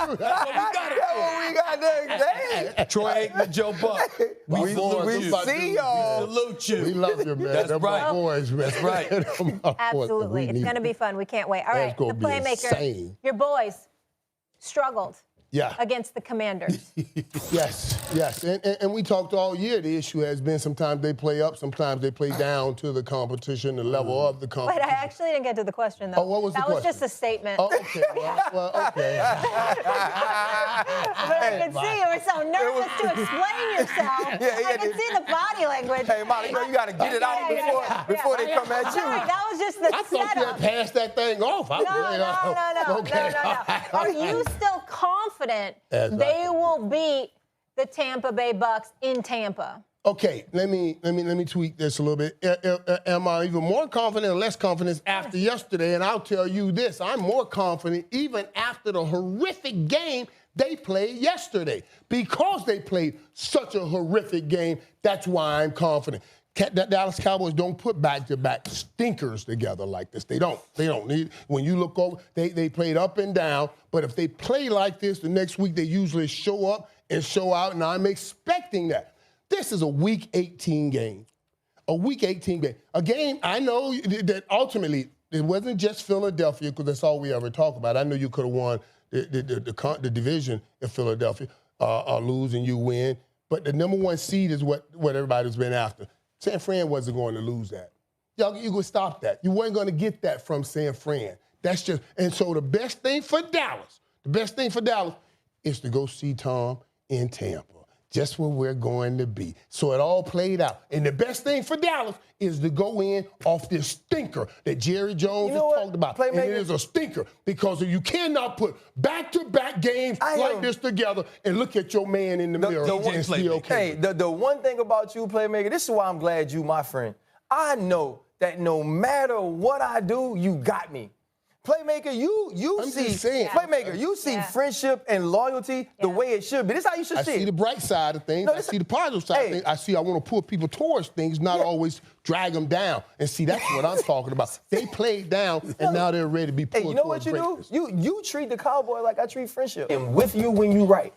That's what we got there. Troy Aikman, Joe Buck. We see y'all. We salute you. We love you, man. That's They're right. my boys, man. That's right. Absolutely. It's going to be fun. We can't wait. All right, the playmaker, insane. your boys struggled against the Commanders. Yes. And we talked all year. The issue has been sometimes they play up, sometimes they play down to the competition, the level of the competition. Wait, I actually didn't get to the question, though. Oh, what was the question? That was just a statement. Oh, okay. Well, okay. But I can see you were so nervous to explain yourself. I can see the body language. Hey, Molly, you got to get it out before they come at you. Sorry, that was just the I thought you had passed that thing off. No. Okay. Are you still confident they will beat the Tampa Bay Bucs in Tampa? Okay, let me tweak this a little bit. Am I even more confident or less confident after yesterday? And I'll tell you this, I'm more confident even after the horrific game they played yesterday. Because they played such a horrific game, that's why I'm confident. The Dallas Cowboys don't put back-to-back stinkers together like this. They don't. When you look over, they played up and down. But if they play like this the next week, they usually show up and show out, and I'm expecting that. This is a Week 18 game. A Week 18 game. A game, I know that ultimately it wasn't just Philadelphia, because that's all we ever talk about. I know you could have won the division if Philadelphia lose and you win. But the number one seed is what everybody's been after. San Fran wasn't going to lose that. Y'all, you could stop that. You weren't going to get that from San Fran. That's just, and so the best thing for Dallas is to go see Tom in Tampa. Just where we're going to be. So it all played out. And the best thing for Dallas is to go in off this stinker that Jerry Jones has talked about. And it is a stinker because you cannot put back-to-back games like this together and look at your man in the mirror and see okay. Hey, the one thing about you, Playmaker, this is why I'm glad you my friend. I know that no matter what I do, you got me. Playmaker, you see friendship and loyalty the way it should be. This is how you should see it. I see the bright side of things. I see the positive side of things. I want to pull people towards things, not always drag them down. And see, that's what I'm talking about. They played down, and now they're ready to be pulled towards greatness. You know what you do? You treat the Cowboy like I treat friendship. And with you when you right.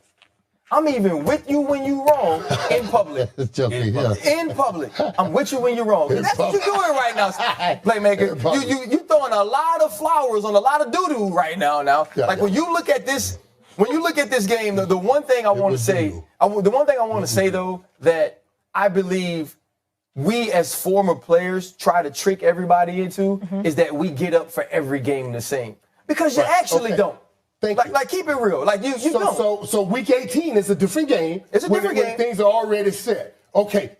I'm even with you when you wrong in public. In public. I'm with you when you're wrong. That's what you're doing right now, Playmaker. You throwing a lot of flowers on a lot of doo-doo right now. When you look at this game, the one thing I want to say, though, that I believe we as former players try to trick everybody into is that we get up for every game the same. Because you actually don't. Like, keep it real. Like, you don't. So Week 18 is a different game. It's a different game. When things are already set. Okay.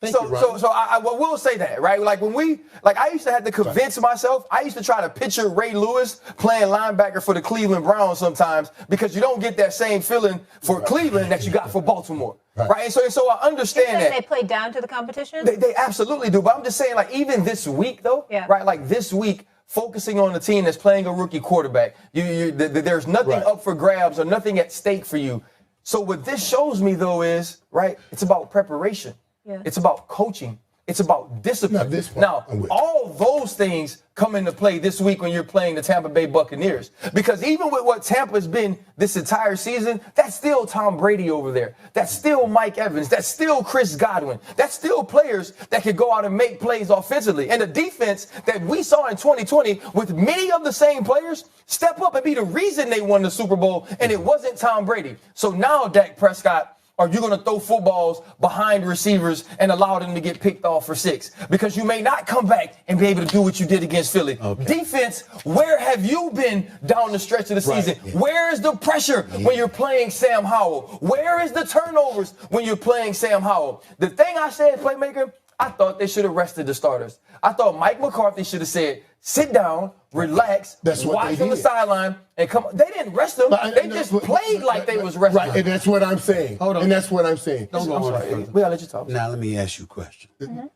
I will say that, right? Like, I used to have to convince myself. I used to try to picture Ray Lewis playing linebacker for the Cleveland Browns sometimes because you don't get that same feeling for Cleveland that you got for Baltimore. Right? And so I understand that. They play down to the competition? They absolutely do. But I'm just saying, like, even this week, though, right? Like, this week, focusing on the team that's playing a rookie quarterback. There's nothing up for grabs or nothing at stake for you. So what this shows me, though, is, right, it's about preparation. Yeah. It's about coaching. It's about discipline. Now, all those things come into play this week when you're playing the Tampa Bay Buccaneers. Because even with what Tampa's been this entire season, that's still Tom Brady over there. That's still Mike Evans. That's still Chris Godwin. That's still players that can go out and make plays offensively. And the defense that we saw in 2020 with many of the same players step up and be the reason they won the Super Bowl, and it wasn't Tom Brady. So now, Dak Prescott, are you going to throw footballs behind receivers and allow them to get picked off for 6? Because you may not come back and be able to do what you did against Philly. Defense, where have you been down the stretch of the season? Where is the pressure when you're playing Sam Howell? Where is the turnovers when you're playing Sam Howell? The thing I said, Playmaker, I thought they should have rested the starters. I thought Mike McCarthy should have said, sit down, relax, watch from the sideline, and come. They didn't rest them. They just played like they was resting. Right, and that's what I'm saying. Hold on. And that's what I'm saying. I'm sorry. We gotta let you talk. Now, let me ask you a question.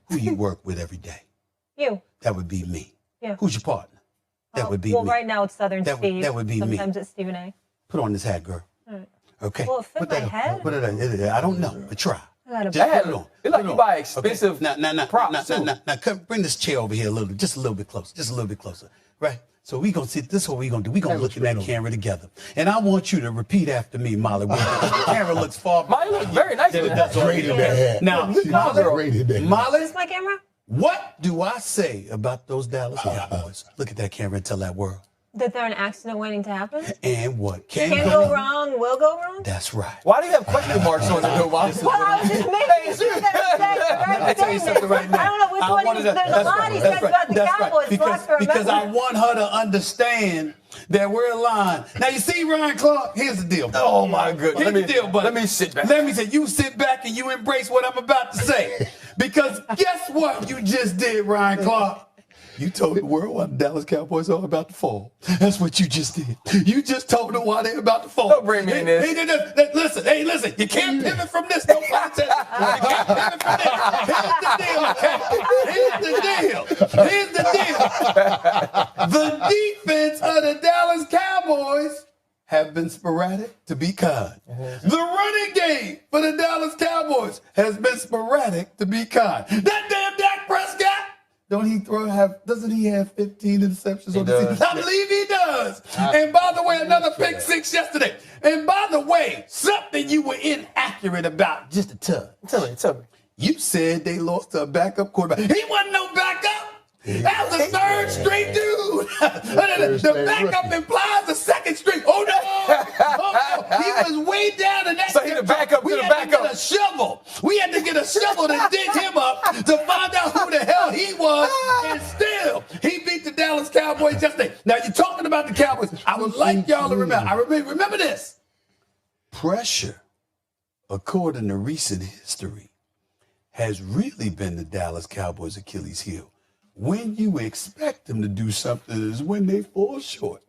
Who you work with every day? You. That would be me. Yeah. Who's your partner? That would be me. Well, right now it's Southern Steve. That would be me. Sometimes it's Stephen A. Put on this hat, girl. Okay. Well, it fit my head. Put it on. I don't know, but try. Just put it on. It's like you buy expensive Now, props. now, come bring this chair over here just a little bit closer. Just a little bit closer. Right? So we gonna sit. This is what we gonna do. We gonna look at that camera together, and I want you to repeat after me, Molly. The camera looks far. Molly looks very nice. Now, Molly, Is this my camera? what do I say about those Dallas Cowboys? Look at that camera and tell that world. That they're an accident waiting to happen? And what Can't go wrong, will go wrong? That's right. Why do you have question marks on it, though, Molly? Well, I was just making sure that Let me tell you something right now. I don't know which one there's a lot he says about the Cowboys. Because I want her to understand that we're aligned. Now, you see, Ryan Clark, here's the deal. Oh, my goodness. Here's the deal, buddy. Let me sit back. Let me say, you sit back and you embrace what I'm about to say. Because guess what you just did, Ryan Clark? You told the world why the Dallas Cowboys are about to fall. That's what you just did. You just told them why they're about to fall. Don't bring me in this. Listen. You can't pivot from this. No contest. You can't pivot from this. Here's the deal. The defense of the Dallas Cowboys have been sporadic to be kind. The running game for the Dallas Cowboys has been sporadic to be kind. That damn Dak Prescott. Doesn't he have 15 interceptions on the season? I believe he does. And by the way, another pick six yesterday. And by the way, something you were inaccurate about just a touch. Tell me. You said they lost to a backup quarterback. He wasn't no backup. That was a third string dude. The backup implies a second string. Oh no! He was way down in that. So he the backup to the backup. We had to get a shovel. We had to get a shovel to dig him up to find out who the hell he was. And still, he beat the Dallas Cowboys yesterday. Now you're talking about the Cowboys. I would like y'all to remember. Remember this. Pressure, according to recent history, has really been the Dallas Cowboys' Achilles heel. When you expect them to do something is when they fall short.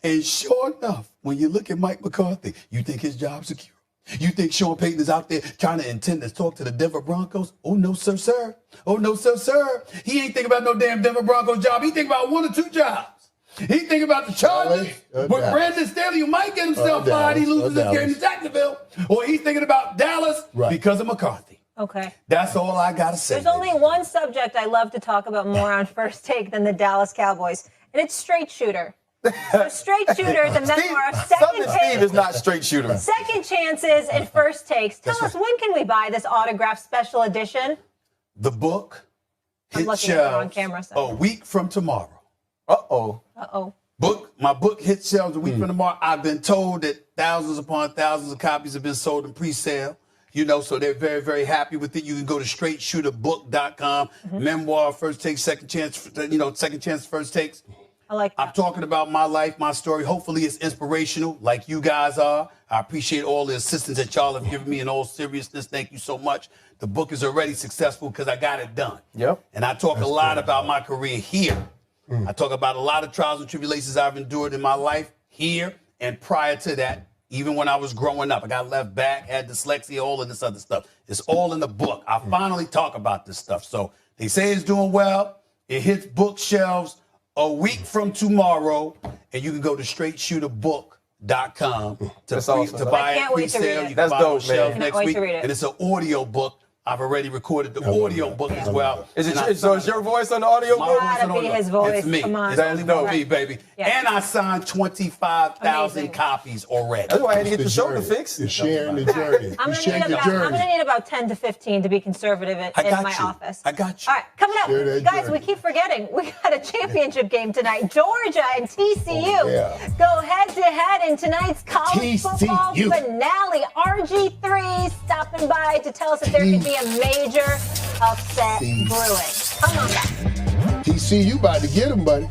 And sure enough, when you look at Mike McCarthy, you think his job's secure. You think Sean Payton is out there trying to intend to talk to the Denver Broncos? Oh, no, sir. Oh, no, sir. He ain't thinking about no damn Denver Broncos job. He think about one or two jobs. He think about the Chargers with Brandon Staley, who might get himself fired. He loses this game to Jacksonville. Or he's thinking about Dallas because of McCarthy. Okay. That's all I got to say. There's only one subject I love to talk about more on First Take than the Dallas Cowboys, and it's straight shooter. So straight shooter, the memoir of Steve is not straight shooter. Second chances and first takes. Tell us, when can we buy this autographed special edition? The book hits on camera, a week from tomorrow. Uh-oh. My book hits shelves a week from tomorrow. I've been told that thousands upon thousands of copies have been sold in pre-sale. So they're very, very happy with it. You can go to straightshooterbook.com. Memoir, first take, second chance, second chance, first takes. I like that. I'm talking about my life, my story. Hopefully it's inspirational like you guys are. I appreciate all the assistance that y'all have given me in all seriousness. Thank you so much. The book is already successful because I got it done. Yep. And I talk a lot about my career here. I talk about a lot of trials and tribulations I've endured in my life here and prior to that. Even when I was growing up, I got left back, had dyslexia, all of this other stuff. It's all in the book. I finally talk about this stuff. So they say it's doing well. It hits bookshelves a week from tomorrow, and you can go to straightshooterbook.com to buy it pre-sale. You can buy it on shelves next week, and it's an audio book. I've already recorded the audio book as well. So is your voice on the audio book? Gotta be his voice. It's me. Come on. It's only one me, baby. Yeah. And I signed 25,000 copies already. That's why I had to get the shoulder fixed. You're sharing the journey. I'm going to need about 10 to 15 to be conservative in my office. I got you. All right, coming up, guys, we keep forgetting. We got a championship game tonight. Georgia and TCU go head-to-head in tonight's college football finale. RG3 stopping by to tell us that there could be a major upset brewing. Come on back. TCU about to get him, buddy.